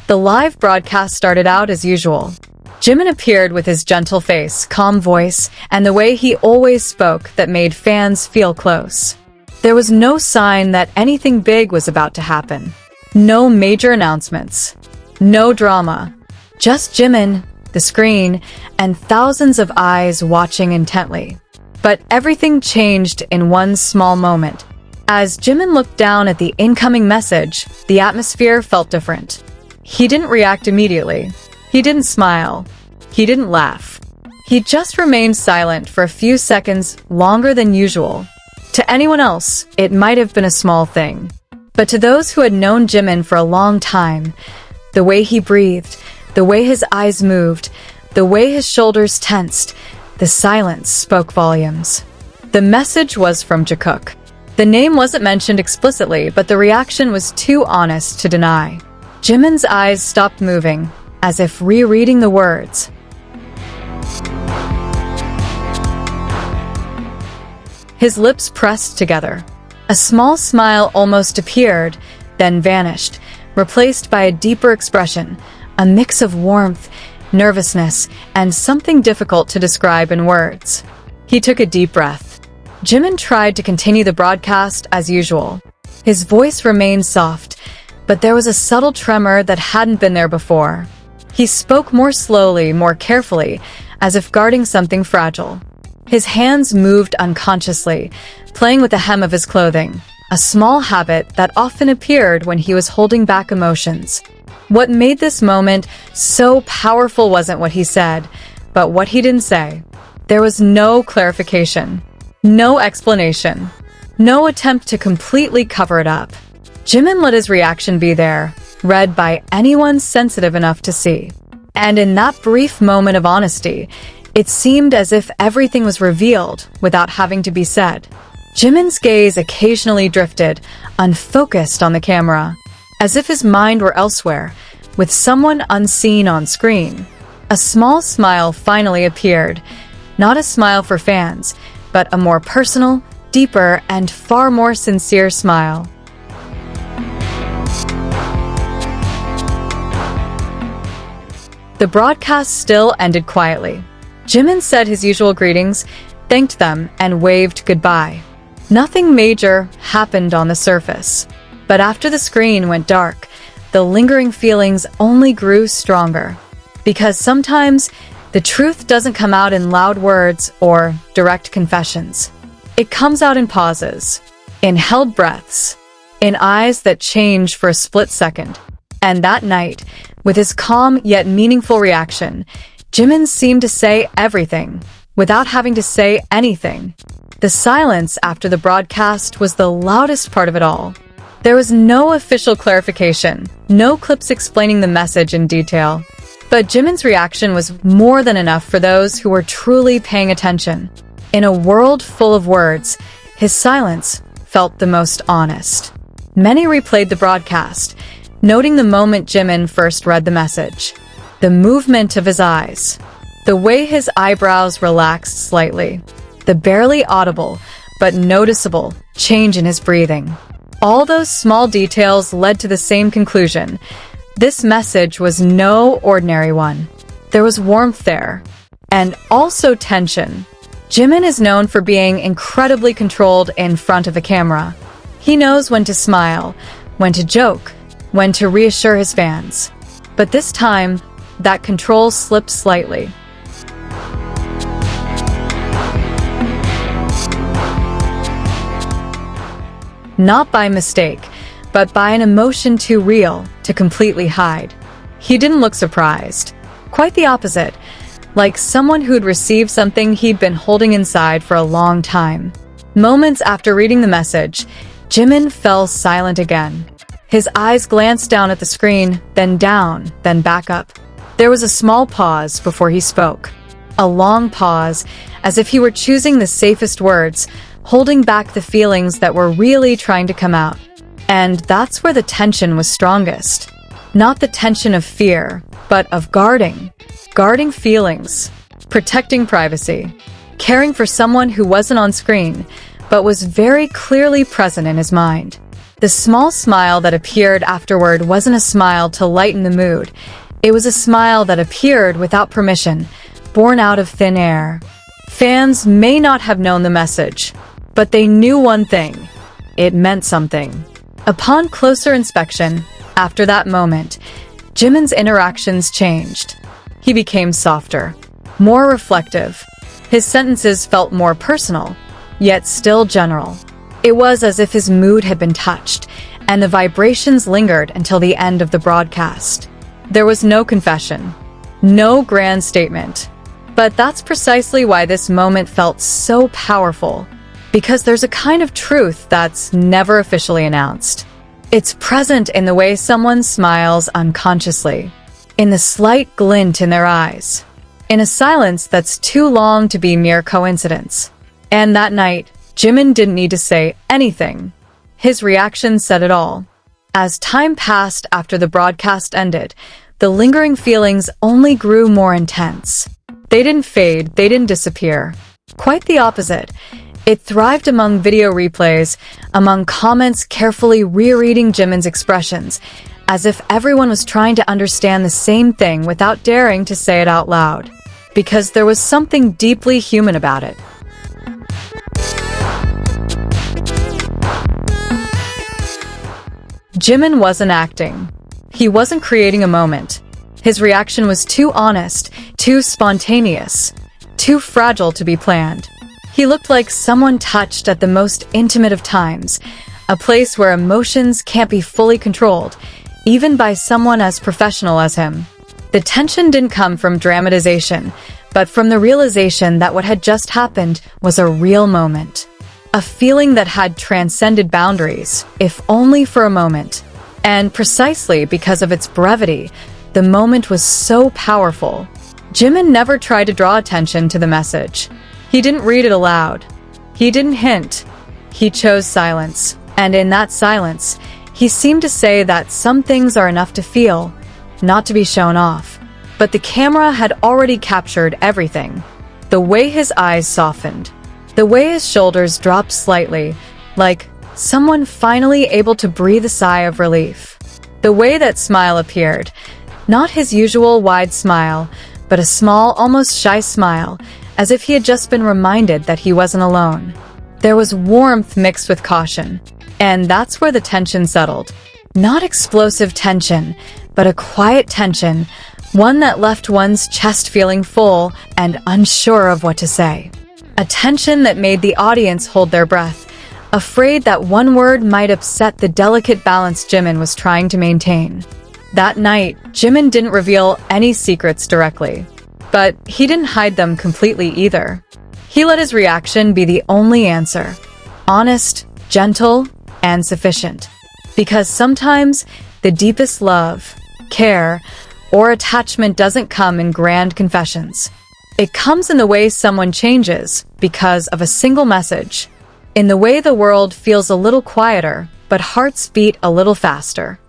The live broadcast started out as usual. Jimin appeared with his gentle face, calm voice, and the way he always spoke that made fans feel close. There was no sign that anything big was about to happen. No major announcements. No drama. Just Jimin, the screen, and thousands of eyes watching intently. But everything changed in one small moment. As Jimin looked down at the incoming message, the atmosphere felt different. He didn't react immediately. He didn't smile. He didn't laugh. He just remained silent for a few seconds longer than usual. To anyone else, it might have been a small thing. But to those who had known Jimin for a long time, the way he breathed, the way his eyes moved, the way his shoulders tensed, the silence spoke volumes. The message was from Jikook. The name wasn't mentioned explicitly, but the reaction was too honest to deny. Jimin's eyes stopped moving, as if rereading the words. His lips pressed together. A small smile almost appeared, then vanished, replaced by a deeper expression, a mix of warmth, nervousness, and something difficult to describe in words. He took a deep breath. Jimin tried to continue the broadcast as usual. His voice remained soft, but there was a subtle tremor that hadn't been there before. He spoke more slowly, more carefully, as if guarding something fragile. His hands moved unconsciously, playing with the hem of his clothing, a small habit that often appeared when he was holding back emotions. What made this moment so powerful wasn't what he said, but what he didn't say. There was no clarification, no explanation, no attempt to completely cover it up. Jimin let his reaction be there, read by anyone sensitive enough to see. And in that brief moment of honesty, it seemed as if everything was revealed without having to be said. Jimin's gaze occasionally drifted, unfocused on the camera, as if his mind were elsewhere, with someone unseen on screen. A small smile finally appeared, not a smile for fans, but a more personal, deeper, and far more sincere smile. The broadcast still ended quietly. Jimin said his usual greetings, thanked them, and waved goodbye. Nothing major happened on the surface. But after the screen went dark, the lingering feelings only grew stronger. Because sometimes, the truth doesn't come out in loud words or direct confessions. It comes out in pauses, in held breaths, in eyes that change for a split second. And that night, with his calm yet meaningful reaction, Jimin seemed to say everything, without having to say anything. The silence after the broadcast was the loudest part of it all. There was no official clarification, no clips explaining the message in detail. But Jimin's reaction was more than enough for those who were truly paying attention. In a world full of words, his silence felt the most honest. Many replayed the broadcast, noting the moment Jimin first read the message. The movement of his eyes, the way his eyebrows relaxed slightly, the barely audible but noticeable change in his breathing. All those small details led to the same conclusion. This message was no ordinary one. There was warmth there, and also tension. Jimin is known for being incredibly controlled in front of a camera. He knows when to smile, when to joke, when to reassure his fans. But this time, that control slipped slightly. Not by mistake, but by an emotion too real to completely hide. He didn't look surprised. Quite the opposite, like someone who'd received something he'd been holding inside for a long time. Moments after reading the message, Jimin fell silent again. His eyes glanced down at the screen, then down, then back up. There was a small pause before he spoke. A long pause, as if he were choosing the safest words, holding back the feelings that were really trying to come out. And that's where the tension was strongest. Not the tension of fear, but of guarding. Guarding feelings, protecting privacy, caring for someone who wasn't on screen, but was very clearly present in his mind. The small smile that appeared afterward wasn't a smile to lighten the mood. It was a smile that appeared without permission, born out of thin air. Fans may not have known the message, but they knew one thing. It meant something. Upon closer inspection, after that moment, Jimin's interactions changed. He became softer, more reflective. His sentences felt more personal, yet still general. It was as if his mood had been touched, and the vibrations lingered until the end of the broadcast. There was no confession, no grand statement. But that's precisely why this moment felt so powerful, because there's a kind of truth that's never officially announced. It's present in the way someone smiles unconsciously, in the slight glint in their eyes, in a silence that's too long to be mere coincidence. And that night, Jimin didn't need to say anything. His reaction said it all. As time passed after the broadcast ended, the lingering feelings only grew more intense. They didn't fade, they didn't disappear. Quite the opposite. It thrived among video replays, among comments carefully rereading Jimin's expressions, as if everyone was trying to understand the same thing without daring to say it out loud. Because there was something deeply human about it. Jimin wasn't acting. He wasn't creating a moment. His reaction was too honest, too spontaneous, too fragile to be planned. He looked like someone touched at the most intimate of times, a place where emotions can't be fully controlled, even by someone as professional as him. The tension didn't come from dramatization, but from the realization that what had just happened was a real moment. A feeling that had transcended boundaries, if only for a moment. And precisely because of its brevity, the moment was so powerful. Jimin never tried to draw attention to the message. He didn't read it aloud. He didn't hint. He chose silence. And in that silence, he seemed to say that some things are enough to feel, not to be shown off. But the camera had already captured everything. The way his eyes softened. The way his shoulders dropped slightly, like someone finally able to breathe a sigh of relief. The way that smile appeared. Not his usual wide smile, but a small, almost shy smile, as if he had just been reminded that he wasn't alone. There was warmth mixed with caution, and that's where the tension settled. Not explosive tension, but a quiet tension, one that left one's chest feeling full and unsure of what to say. A tension that made the audience hold their breath, afraid that one word might upset the delicate balance Jimin was trying to maintain. That night, Jimin didn't reveal any secrets directly, but he didn't hide them completely either. He let his reaction be the only answer. Honest, gentle, and sufficient. Because sometimes the deepest love, care, or attachment doesn't come in grand confessions. It comes in the way someone changes because of a single message. In the way the world feels a little quieter, but hearts beat a little faster.